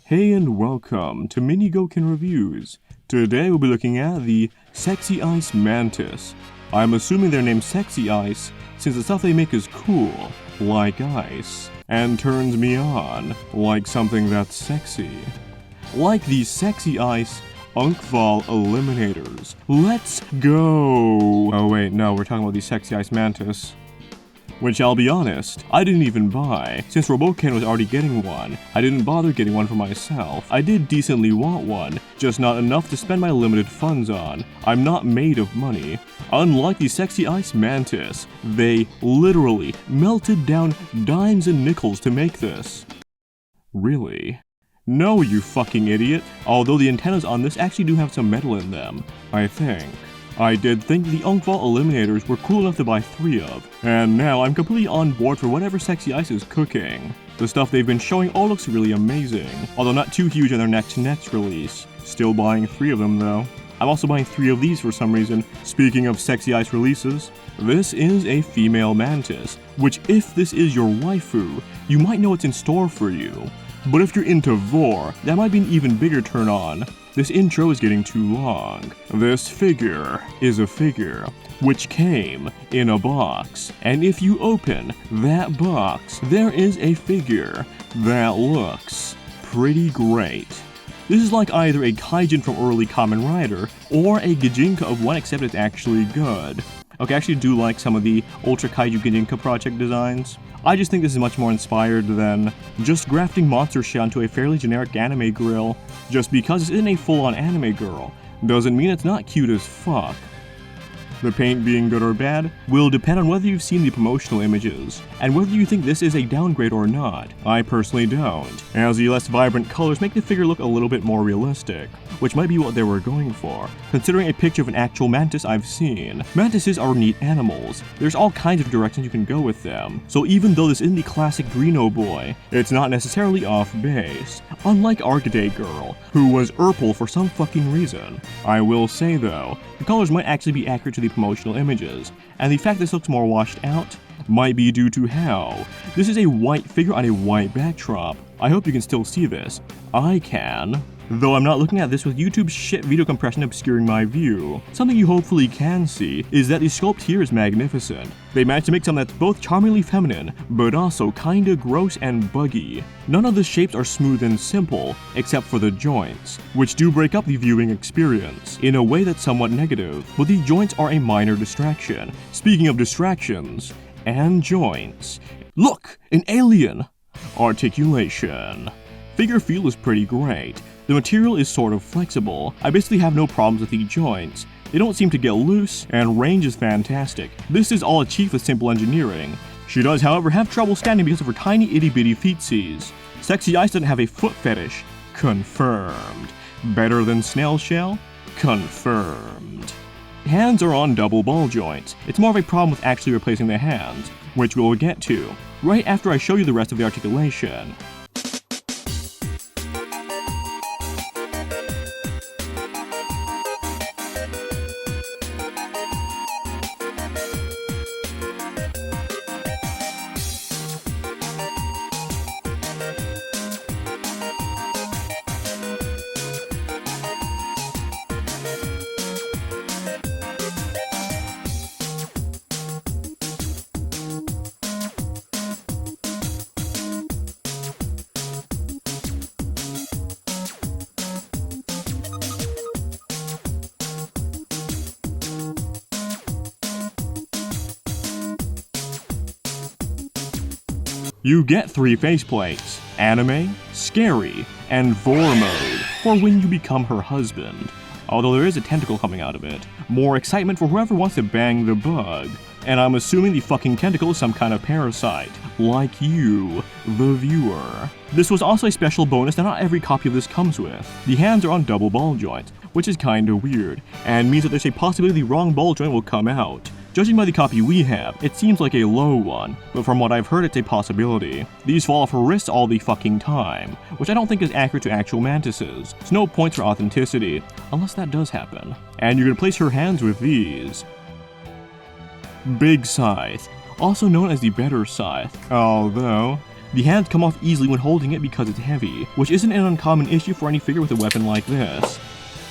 Hey and welcome to Mini Gokin Reviews. Today we'll be looking at the Sexyice Mantis. I'm assuming they're named Sexyice since the stuff they make is cool, like ice, and turns me on, like something that's sexy. Like the Sexyice Unkval Eliminators. Let's go! Oh wait, no, we're talking about the Sexyice Mantis. Which, I'll be honest, I didn't even buy. Since Robouken was already getting one, I didn't bother getting one for myself. I did decently want one, just not enough to spend my limited funds on. I'm not made of money. Unlike the Sexyice Mantis, they literally melted down dimes and nickels to make this. Really? No, you fucking idiot. Although the antennas on this actually do have some metal in them, I think. I did think the Unkval Eliminators were cool enough to buy 3 of, and now I'm completely on board for whatever Sexyice is cooking. The stuff they've been showing all looks really amazing, although not too huge in their next release. Still buying 3 of them though. I'm also buying 3 of these for some reason. Speaking of Sexyice releases, this is a female mantis, which if this is your waifu, you might know what's in store for you. But if you're into vor, that might be an even bigger turn on. This intro is getting too long. This figure is a figure which came in a box, and if you open that box, there is a figure that looks pretty great. This is like either a kaijin from early Kamen Rider or a Gijinka of one, except it's actually good. Okay, I actually do like some of the Ultra Kaiju Gijinka project designs. I just think this is much more inspired than just grafting monster shit onto a fairly generic anime grill. Just because this isn't a full-on anime girl doesn't mean it's not cute as fuck. The paint being good or bad will depend on whether you've seen the promotional images, and whether you think this is a downgrade or not. I personally don't, as the less vibrant colors make the figure look a little bit more realistic, which might be what they were going for, considering a picture of an actual mantis I've seen. Mantises are neat animals. There's all kinds of directions you can go with them, so even though this isn't the classic Greeno boy, it's not necessarily off base, unlike Arcade Girl, who was Urple for some fucking reason. I will say though, the colors might actually be accurate to the promotional images, and the fact this looks more washed out might be due to how this is a white figure on a white backdrop. I hope you can still see this. I can. Though I'm not looking at this with YouTube's shit video compression obscuring my view. Something you hopefully can see is that the sculpt here is magnificent. They managed to make something that's both charmingly feminine, but also kinda gross and buggy. None of the shapes are smooth and simple, except for the joints, which do break up the viewing experience, in a way that's somewhat negative, but the joints are a minor distraction. Speaking of distractions, and joints. Look! An alien! Articulation. Figure feel is pretty great. The material is sort of flexible. I basically have no problems with the joints. They don't seem to get loose, and range is fantastic. This is all achieved with simple engineering. She does, however, have trouble standing because of her tiny itty-bitty feetsies. Sexyice doesn't have a foot fetish. Confirmed. Better than snail shell? Confirmed. Hands are on double ball joints. It's more of a problem with actually replacing the hands, which we'll get to, right after I show you the rest of the articulation. You get 3 faceplates: anime, scary, and vor mode for when you become her husband. Although there is a tentacle coming out of it. More excitement for whoever wants to bang the bug. And I'm assuming the fucking tentacle is some kind of parasite, like you, the viewer. This was also a special bonus that not every copy of this comes with. The hands are on double ball joints, which is kinda weird, and means that there's a possibility the wrong ball joint will come out. Judging by the copy we have, it seems like a low one, but from what I've heard it's a possibility. These fall off her wrists all the fucking time, which I don't think is accurate to actual mantises, so no points for authenticity, unless that does happen. And you're gonna place her hands with these. Big Scythe, also known as the better Scythe, although The hands come off easily when holding it because it's heavy, which isn't an uncommon issue for any figure with a weapon like this.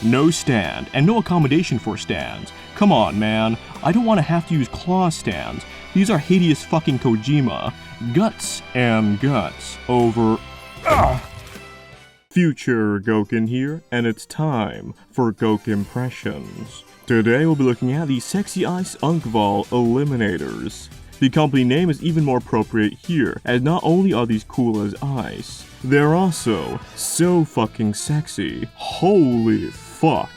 No stand, and no accommodation for stands. Come on, man. I don't want to have to use claw stands. These are hideous fucking Kojima. Guts and guts over... Future Gokin here, and it's time for Gokin Impressions. Today we'll be looking at the Sexyice Unkval Eliminators. The company name is even more appropriate here, as not only are these cool as ice, they're also so fucking sexy. Holy fuck.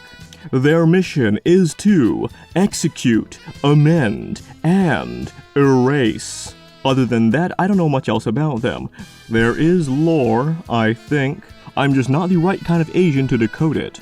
Their mission is to execute, amend, and erase. Other than that, I don't know much else about them. There is lore, I think. I'm just not the right kind of Asian to decode it.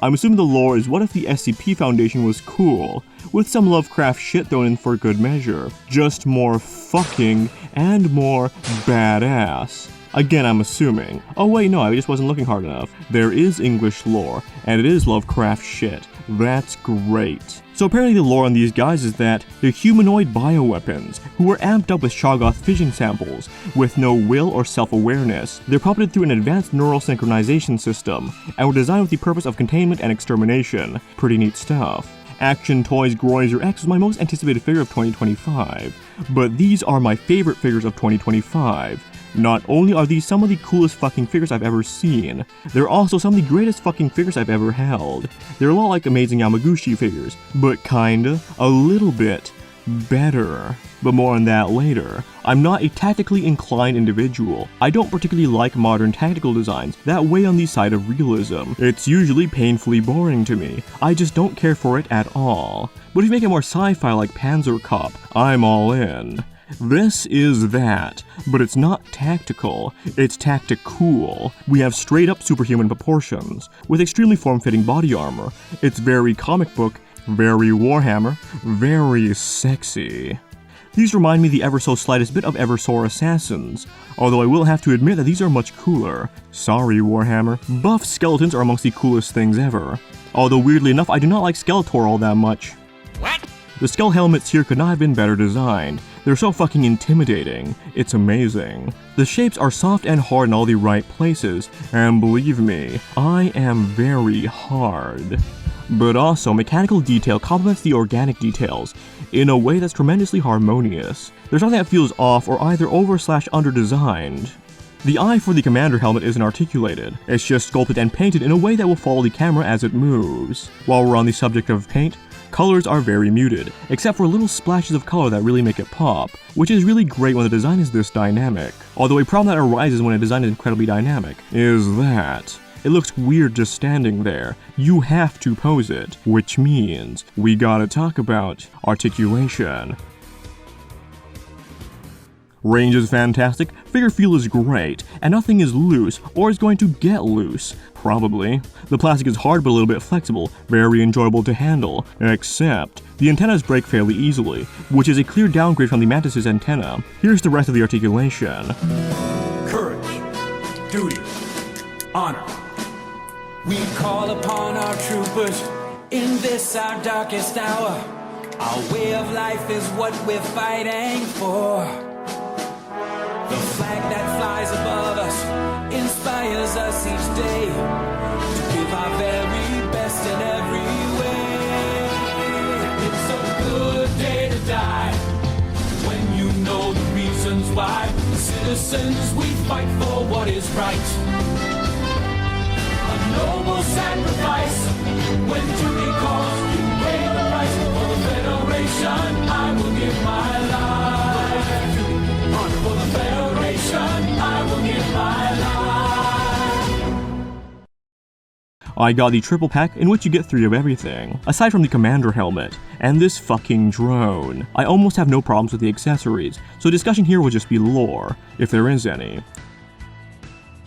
I'm assuming the lore is what if the SCP Foundation was cool, with some Lovecraft shit thrown in for good measure. Just more fucking and more badass. Again, I'm assuming. Oh wait, no, I just wasn't looking hard enough. There is English lore, and it is Lovecraft shit. That's great. So apparently the lore on these guys is that they're humanoid bioweapons, who were amped up with Shoggoth fission samples, with no will or self-awareness. They're puppeted through an advanced neural synchronization system, and were designed with the purpose of containment and extermination. Pretty neat stuff. Action Toys Groizer X was my most anticipated figure of 2025, but these are my favorite figures of 2025. Not only are these some of the coolest fucking figures I've ever seen, they're also some of the greatest fucking figures I've ever held. They're a lot like Amazing Yamaguchi figures, but kinda, a little bit, better. But more on that later. I'm not a tactically inclined individual. I don't particularly like modern tactical designs that weigh on the side of realism. It's usually painfully boring to me. I just don't care for it at all. But if you make it more sci-fi like Panzer Cop, I'm all in. This is that, but it's not tactical, it's tacticool. We have straight up superhuman proportions, with extremely form-fitting body armor. It's very comic book, very Warhammer, very sexy. These remind me the ever so slightest bit of Eversor Assassins, although I will have to admit that these are much cooler. Sorry Warhammer. Buff skeletons are amongst the coolest things ever. Although weirdly enough, I do not like Skeletor all that much. What? The skull helmets here could not have been better designed. They're so fucking intimidating. It's amazing. The shapes are soft and hard in all the right places, and believe me, I am very hard. But also, mechanical detail complements the organic details in a way that's tremendously harmonious. There's nothing that feels off or either over/under designed. The eye for the commander helmet isn't articulated. It's just sculpted and painted in a way that will follow the camera as it moves. While we're on the subject of paint, colors are very muted, except for little splashes of color that really make it pop, which is really great when the design is this dynamic. Although a problem that arises when a design is incredibly dynamic is that it looks weird just standing there. You have to pose it, which means we gotta talk about articulation. Range is fantastic, figure feel is great, and nothing is loose or is going to get loose. Probably. The plastic is hard but a little bit flexible, very enjoyable to handle, except the antennas break fairly easily, which is a clear downgrade from the Mantis' antenna. Here's the rest of the articulation. Courage, duty, honor. We call upon our troopers in this our darkest hour. Our way of life is what we're fighting for. The flag that flies above us inspires us each day to give our very best in every way. It's a good day to die when you know the reasons why. Citizens, we fight for what is right. A noble sacrifice when duty calls, you pay the price for the Federation. I will give my life. For the Federation, I will give my life. I got the triple pack in which you get 3 of everything, aside from the commander helmet, and this fucking drone. I almost have no problems with the accessories, so discussion here will just be lore, if there is any.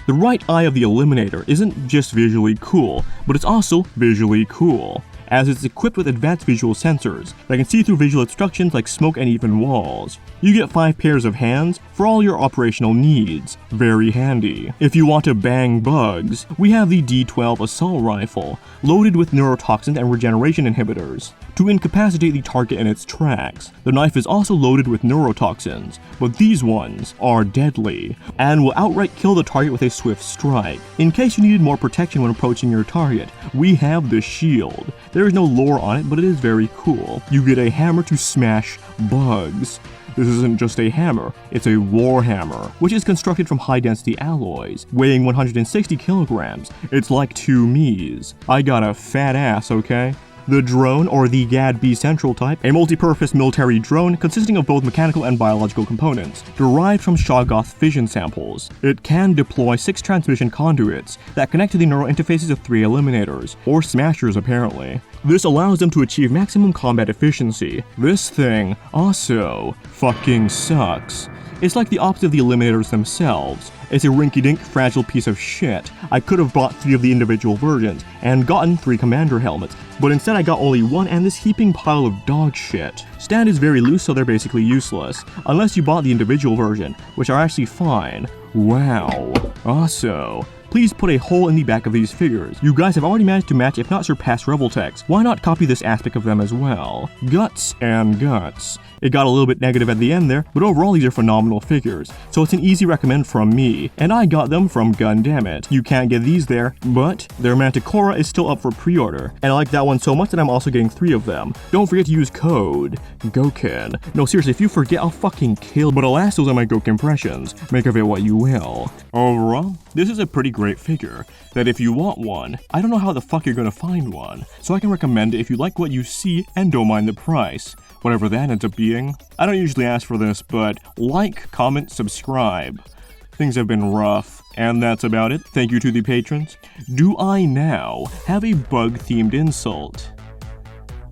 The right eye of the Eliminator isn't just visually cool, but it's also visually cool. as it's equipped with advanced visual sensors that can see through visual obstructions like smoke and even walls. You get 5 pairs of hands for all your operational needs. Very handy. If you want to bang bugs, we have the D12 assault rifle, loaded with neurotoxins and regeneration inhibitors, to incapacitate the target in its tracks. The knife is also loaded with neurotoxins, but these ones are deadly, and will outright kill the target with a swift strike. In case you needed more protection when approaching your target, we have the shield. There is no lore on it, but it is very cool. You get a hammer to smash bugs. This isn't just a hammer, it's a war hammer, which is constructed from high-density alloys, weighing 160 kilograms. It's like 2 me's. I got a fat ass, okay? The drone, or the GAD-B Central type, a multi-purpose military drone consisting of both mechanical and biological components, derived from Shoggoth fission samples. It can deploy 6 transmission conduits that connect to the neural interfaces of 3 Eliminators, or Smashers apparently. This allows them to achieve maximum combat efficiency. This thing also fucking sucks. It's like the opposite of the Eliminators themselves. It's a rinky-dink, fragile piece of shit. I could have bought 3 of the individual versions and gotten 3 commander helmets, but instead I got only 1 and this heaping pile of dog shit. Stand is very loose, so they're basically useless, unless you bought the individual version, which are actually fine. Wow. Also, please put a hole in the back of these figures. You guys have already managed to match, if not surpass, Revoltechs. Why not copy this aspect of them as well? Guts and guts. It got a little bit negative at the end there, but overall these are phenomenal figures, so it's an easy recommend from me, and I got them from Gundamit. You can't get these there, but their Manticora is still up for pre-order, and I like that one so much that I'm also getting 3 of them. Don't forget to use code Gokin. No, seriously, if you forget, I'll fucking kill. But alas, those are my Gokin impressions. Make of it what you will. Overall, this is a pretty great figure, that if you want one, I don't know how the fuck you're gonna find one, so I can recommend it if you like what you see and don't mind the price. Whatever that ends up being. I don't usually ask for this, but like, comment, subscribe. Things have been rough, and that's about it. Thank you to the patrons. Do I now have a bug-themed insult?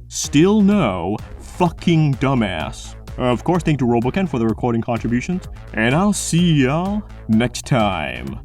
Still no, fucking dumbass. Of course, thank you to Robouken for the recording contributions, and I'll see y'all next time.